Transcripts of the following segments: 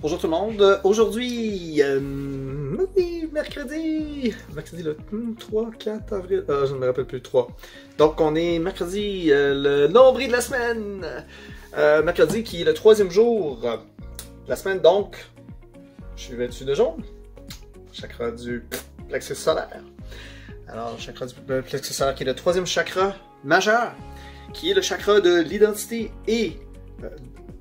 Bonjour tout le monde. Aujourd'hui, mercredi le 3, 4 avril, je ne me rappelle plus, 3. Donc on est mercredi, le nombril de la semaine. Mercredi qui est le 3e jour de la semaine, donc je suis vêtu de jaune. Chakra du plexus solaire. Alors, chakra du plexus solaire qui est le 3e chakra majeur, qui est le chakra de l'identité et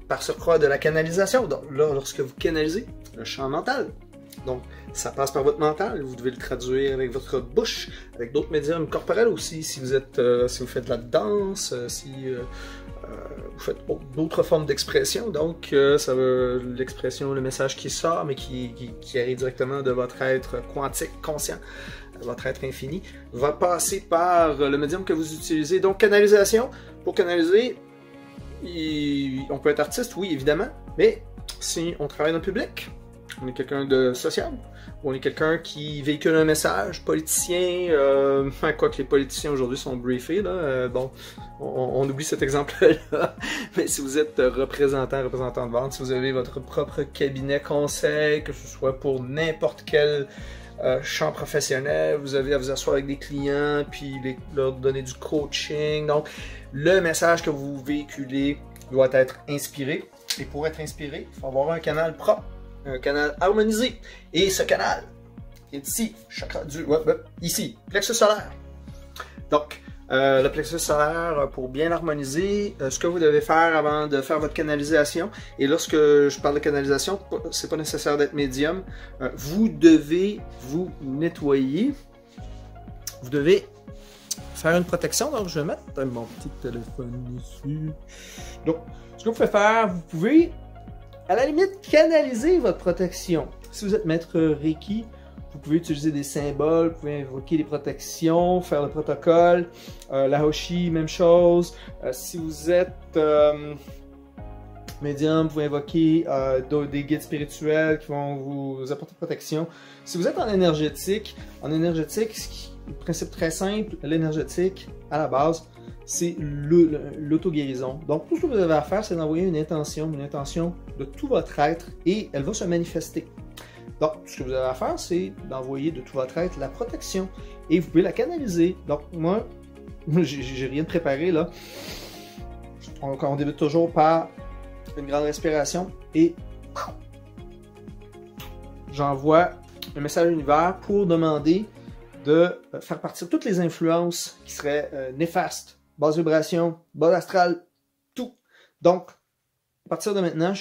par surcroît de la canalisation. Donc là, lorsque vous canalisez, le champ mental. Donc, ça passe par votre mental. Vous devez le traduire avec votre bouche, avec d'autres médiums corporels aussi. Si vous êtes, si vous faites de la danse, si vous faites d'autres formes d'expression. Donc, l'expression, le message qui sort, mais qui arrive directement de votre être quantique, conscient, votre être infini, va passer par le médium que vous utilisez. Donc, canalisation. Pour canaliser, on peut être artiste, oui, évidemment, mais si on travaille dans le public, on est quelqu'un de social, ou on est quelqu'un qui véhicule un message, politicien, quoi que les politiciens aujourd'hui sont briefés, là, bon, on oublie cet exemple-là, mais si vous êtes représentant de vente, si vous avez votre propre cabinet conseil, que ce soit pour n'importe quel champ professionnel, vous avez à vous asseoir avec des clients, puis leur donner du coaching. Donc, le message que vous véhiculez doit être inspiré. Et pour être inspiré, il faut avoir un canal propre, un canal harmonisé. Et ce canal est ici, chakra du, ici, plexus solaire. Donc, le plexus solaire, pour bien harmoniser, ce que vous devez faire avant de faire votre canalisation, et lorsque je parle de canalisation, c'est pas nécessaire d'être médium, vous devez vous nettoyer, vous devez faire une protection. Donc je vais mettre mon petit téléphone ici. Donc, ce que vous pouvez faire, vous pouvez à la limite canaliser votre protection. Si vous êtes maître Reiki, vous pouvez utiliser des symboles, vous pouvez invoquer des protections, faire le protocole. La Hoshi, même chose. Si vous êtes médium, vous pouvez invoquer des guides spirituels qui vont vous apporter protection. Si vous êtes en énergétique, le principe très simple, l'énergétique, à la base, c'est l'auto-guérison. Donc, tout ce que vous avez à faire, c'est d'envoyer une intention de tout votre être et elle va se manifester. Donc, ce que vous avez à faire, c'est d'envoyer de tout votre être la protection et vous pouvez la canaliser. Donc, moi, j'ai rien de préparé là. On débute toujours par une grande respiration et j'envoie un message à l'univers pour demander de faire partir toutes les influences qui seraient néfastes, basse vibration, bas astral, tout. Donc, à partir de maintenant,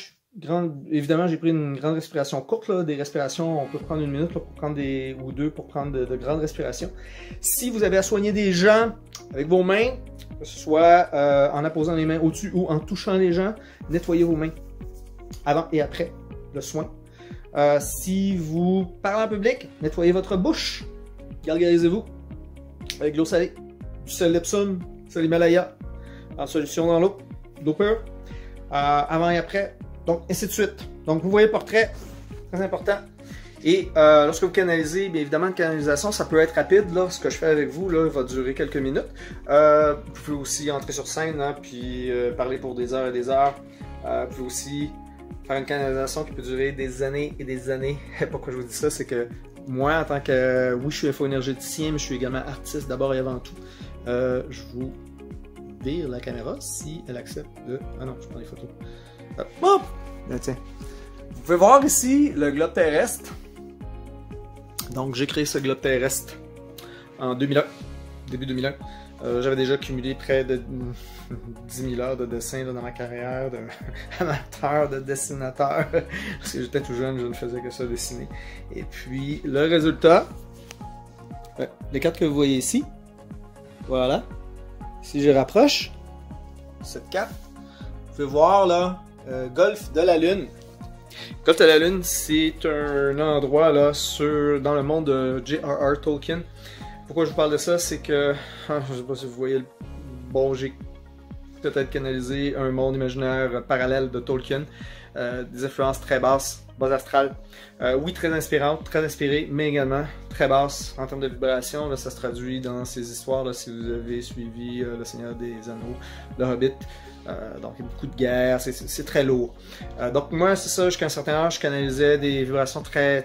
évidemment, j'ai pris une grande respiration courte, là, des respirations, on peut prendre une minute là, pour prendre ou deux pour prendre de grandes respirations. Si vous avez à soigner des gens avec vos mains, que ce soit en apposant les mains au-dessus ou en touchant les gens, nettoyez vos mains avant et après le soin. Si vous parlez en public, nettoyez votre bouche. Gargarisez-vous avec de l'eau salée, du sel d'Epsom, sel Himalaya, en solution dans l'eau pure, avant et après, donc ainsi de suite. Donc vous voyez le portrait, très important. Et lorsque vous canalisez, bien évidemment, une canalisation, ça peut être rapide. Là, ce que je fais avec vous là, va durer quelques minutes. Vous pouvez aussi entrer sur scène, hein, puis parler pour des heures et des heures. Vous pouvez aussi faire une canalisation qui peut durer des années et des années. Pourquoi je vous dis ça, c'est que moi, en tant que... oui, je suis info-énergéticien, mais je suis également artiste d'abord et avant tout. Je vous vire la caméra si elle accepte de... Ah non, je prends les photos. Bon! Là, tiens. Vous pouvez voir ici le globe terrestre. Donc, j'ai créé ce globe terrestre en 2001, début 2001. J'avais déjà cumulé près de 10 000 heures de dessin là, dans ma carrière d'amateur, de dessinateur. Parce que j'étais tout jeune, je ne faisais que ça dessiner. Et puis, le résultat, les cartes que vous voyez ici, voilà. Si je rapproche cette carte, vous pouvez voir là, Golfe de la Lune. Golfe de la Lune, c'est un endroit là, dans le monde de J.R.R. Tolkien. Pourquoi je vous parle de ça, c'est que, je ne sais pas si vous voyez, bon, j'ai peut-être canalisé un monde imaginaire parallèle de Tolkien, des influences très basses, bas astrales, oui très inspirantes, très inspirées, mais également très basses en termes de vibration. Là, ça se traduit dans ces histoires, là, si vous avez suivi Le Seigneur des Anneaux, Le Hobbit, Donc il y a beaucoup de guerre, c'est très lourd. Donc moi c'est ça, jusqu'à un certain âge, je canalisais des vibrations très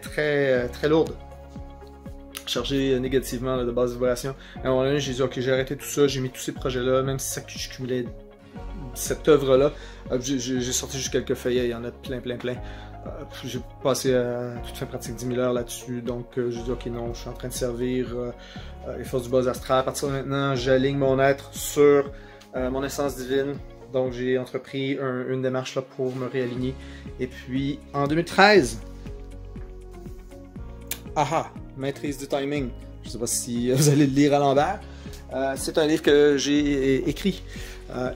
lourdes. Chargées négativement là, de basses vibrations. À un moment donné, j'ai dit ok, j'ai arrêté tout ça, j'ai mis tous ces projets-là, même si ça je cumulais cette œuvre-là, j'ai sorti juste quelques feuillets, il y en a plein. J'ai passé à toute fin pratique 10 000 heures là-dessus, donc j'ai dit ok non, je suis en train de servir les forces du bas astral. À partir de maintenant, j'aligne mon être sur mon essence divine, donc j'ai entrepris une démarche là pour me réaligner. Et puis en 2013, maîtrise du timing, je ne sais pas si vous allez le lire à l'envers, c'est un livre que j'ai écrit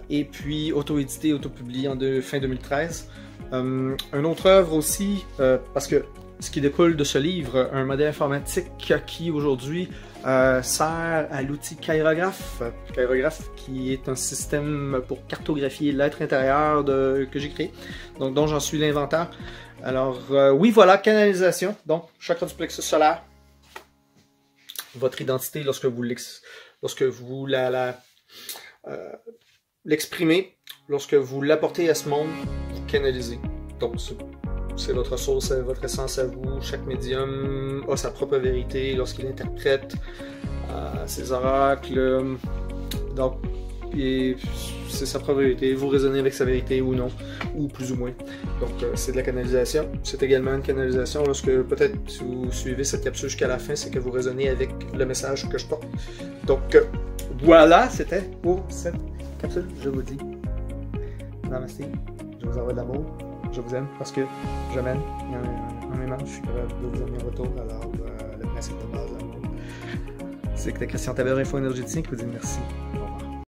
et puis auto-édité, auto-publié en fin 2013. Une autre œuvre aussi, parce que ce qui découle de ce livre, un modèle informatique qui aujourd'hui sert à l'outil Kairograph. Kairograph qui est un système pour cartographier l'être intérieur que j'ai créé, donc dont j'en suis l'inventeur. Alors oui, voilà, canalisation, donc chakra du plexus solaire, votre identité lorsque vous l'exprimez, lorsque vous l'apportez à ce monde, vous canalisez. Donc c'est votre source, c'est votre essence à vous. Chaque médium a sa propre vérité lorsqu'il interprète ses oracles. Donc c'est sa propre vérité. Vous raisonnez avec sa vérité ou non, ou plus ou moins. Donc c'est de la canalisation. C'est également une canalisation lorsque peut-être si vous suivez cette capsule jusqu'à la fin, c'est que vous raisonnez avec le message que je porte. Donc voilà, c'était pour cette capsule. Je vous dis namaste, je vous envoie de l'amour, je vous aime parce que je m'aime. En même temps, je suis capable de vous aimer en retour. Alors le principe de base, c'est que Christian Tabert, Info Énergétique, vous dit merci.